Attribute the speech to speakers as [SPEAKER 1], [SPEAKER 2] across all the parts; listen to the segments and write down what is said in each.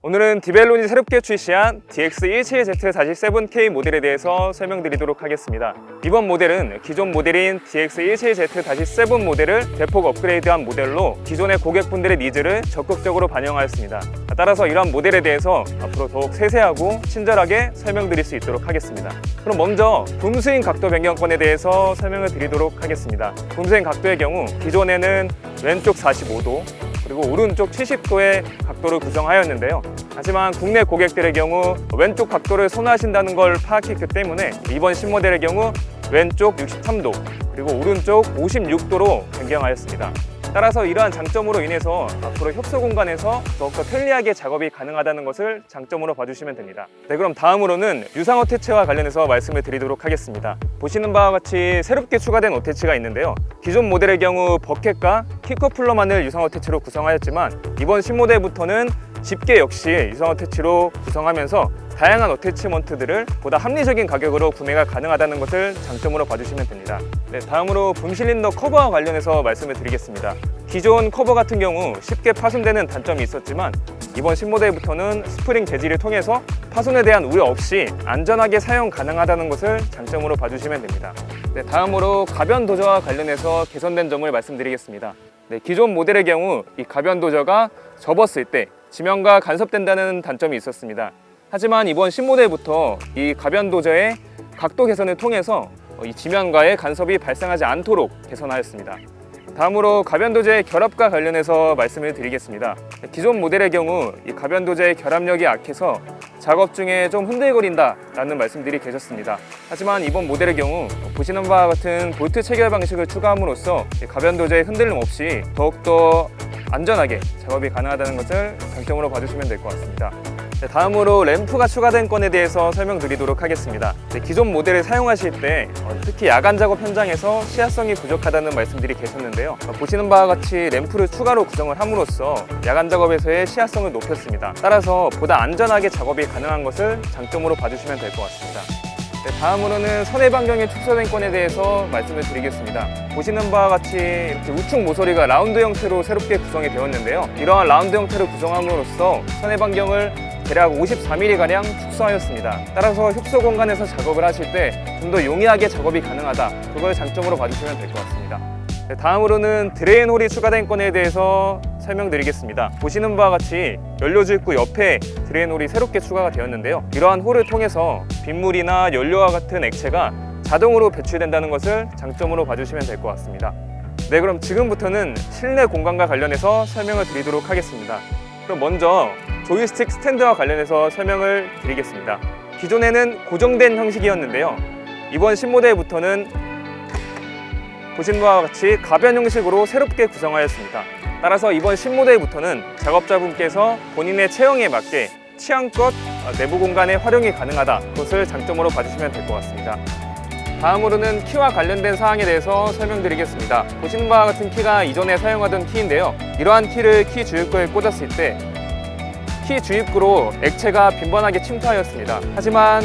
[SPEAKER 1] 오늘은 디벨론이 새롭게 출시한 DX17Z-7K 모델에 대해서 설명드리도록 하겠습니다. 이번 모델은 기존 모델인 DX17Z-7 모델을 대폭 업그레이드한 모델로 기존의 고객분들의 니즈를 적극적으로 반영하였습니다. 따라서 이러한 모델에 대해서 앞으로 더욱 세세하고 친절하게 설명드릴 수 있도록 하겠습니다. 그럼 먼저 붐스윙 각도 변경권에 대해서 설명을 드리도록 하겠습니다. 붐스윙 각도의 경우 기존에는 왼쪽 45도 그리고 오른쪽 70도의 각도를 구성하였는데요. 하지만 국내 고객들의 경우 왼쪽 각도를 선호하신다는 걸 파악했기 때문에 이번 신모델의 경우 왼쪽 63도 그리고 오른쪽 56도로 변경하였습니다. 따라서 이러한 장점으로 인해서 앞으로 협소 공간에서 더욱더 편리하게 작업이 가능하다는 것을 장점으로 봐주시면 됩니다. 네, 그럼 다음으로는 유상 어태치와 관련해서 말씀을 드리도록 하겠습니다. 보시는 바와 같이 새롭게 추가된 어태치가 있는데요. 기존 모델의 경우 버켓과 키커플러만을 유상 어태치로 구성하였지만 이번 신모델부터는 집게 역시 유상 어태치로 구성하면서 다양한 어태치먼트들을 보다 합리적인 가격으로 구매가 가능하다는 것을 장점으로 봐주시면 됩니다. 네, 다음으로 붐 실린더 커버와 관련해서 말씀을 드리겠습니다. 기존 커버 같은 경우 쉽게 파손되는 단점이 있었지만 이번 신모델부터는 스프링 재질을 통해서 파손에 대한 우려 없이 안전하게 사용 가능하다는 것을 장점으로 봐주시면 됩니다. 네, 다음으로 가변 도저와 관련해서 개선된 점을 말씀드리겠습니다. 네, 기존 모델의 경우 이 가변 도저가 접었을 때 지면과 간섭된다는 단점이 있었습니다. 하지만 이번 신모델부터 이 가변 도저의 각도 개선을 통해서 이 지면과의 간섭이 발생하지 않도록 개선하였습니다. 다음으로 가변 도저의 결합과 관련해서 말씀을 드리겠습니다. 기존 모델의 경우 이 가변 도저의 결합력이 약해서 작업 중에 좀 흔들거린다 라는 말씀들이 계셨습니다. 하지만 이번 모델의 경우 보시는 바와 같은 볼트 체결 방식을 추가함으로써 가변 도저의 흔들림 없이 더욱더 안전하게 작업이 가능하다는 것을 장점으로 봐주시면 될 것 같습니다. 네, 다음으로 램프가 추가된 건에 대해서 설명드리도록 하겠습니다. 네, 기존 모델을 사용하실 때 특히 야간 작업 현장에서 시야성이 부족하다는 말씀들이 계셨는데요. 보시는 바와 같이 램프를 추가로 구성을 함으로써 야간 작업에서의 시야성을 높였습니다. 따라서 보다 안전하게 작업이 가능한 것을 장점으로 봐주시면 될 것 같습니다. 네, 다음으로는 선해 반경이 축소된 건에 대해서 말씀을 드리겠습니다. 보시는 바와 같이 이렇게 우측 모서리가 라운드 형태로 새롭게 구성이 되었는데요. 이러한 라운드 형태를 구성함으로써 선해 반경을 대략 54mm가량 축소하였습니다. 따라서 협소 공간에서 작업을 하실 때 좀 더 용이하게 작업이 가능하다. 그걸 장점으로 봐주시면 될 것 같습니다. 네, 다음으로는 드레인 홀이 추가된 건에 대해서 설명드리겠습니다. 보시는 바와 같이 연료주입구 옆에 드레인 홀이 새롭게 추가가 되었는데요. 이러한 홀을 통해서 빗물이나 연료와 같은 액체가 자동으로 배출된다는 것을 장점으로 봐주시면 될 것 같습니다. 네, 그럼 지금부터는 실내 공간과 관련해서 설명을 드리도록 하겠습니다. 그럼 먼저 조이스틱 스탠드와 관련해서 설명을 드리겠습니다. 기존에는 고정된 형식이었는데요. 이번 신모델부터는 보신 바와 같이 가변 형식으로 새롭게 구성하였습니다. 따라서 이번 신모델부터는 작업자분께서 본인의 체형에 맞게 취향껏 내부 공간의 활용이 가능하다. 그것을 장점으로 봐주시면 될 것 같습니다. 다음으로는 키와 관련된 사항에 대해서 설명드리겠습니다. 보시는 바와 같은 키가 이전에 사용하던 키인데요. 이러한 키를 키 주입구에 꽂았을 때 키 주입구로 액체가 빈번하게 침투하였습니다. 하지만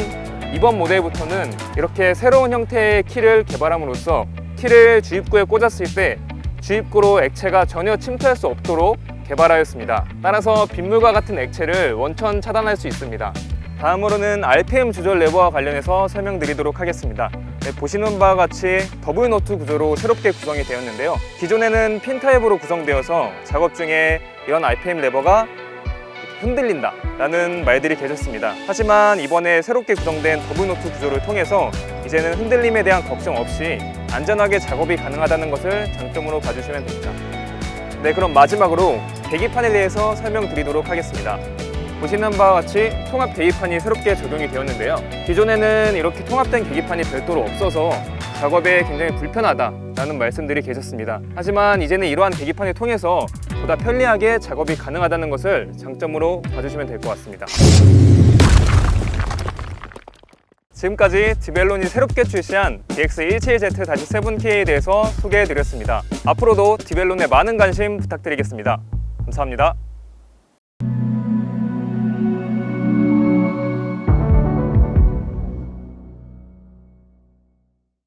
[SPEAKER 1] 이번 모델부터는 이렇게 새로운 형태의 키를 개발함으로써 키를 주입구에 꽂았을 때 주입구로 액체가 전혀 침투할 수 없도록 개발하였습니다. 따라서 빗물과 같은 액체를 원천 차단할 수 있습니다. 다음으로는 RPM 조절 레버와 관련해서 설명드리도록 하겠습니다. 네, 보시는 바와 같이 더블 너트 구조로 새롭게 구성이 되었는데요. 기존에는 핀 타입으로 구성되어서 작업 중에 이런 RPM 레버가 흔들린다 라는 말들이 계셨습니다. 하지만 이번에 새롭게 구성된 더블 너트 구조를 통해서 이제는 흔들림에 대한 걱정 없이 안전하게 작업이 가능하다는 것을 장점으로 봐주시면 됩니다. 네, 그럼 마지막으로 계기판에 대해서 설명드리도록 하겠습니다. 보시는 바와 같이 통합 계기판이 새롭게 적용이 되었는데요. 기존에는 이렇게 통합된 계기판이 별도로 없어서 작업에 굉장히 불편하다라는 말씀들이 계셨습니다. 하지만 이제는 이러한 계기판을 통해서 보다 편리하게 작업이 가능하다는 것을 장점으로 봐주시면 될 것 같습니다. 지금까지 디벨론이 새롭게 출시한 DX17Z-7K에 대해서 소개해드렸습니다. 앞으로도 디벨론에 많은 관심 부탁드리겠습니다. 감사합니다.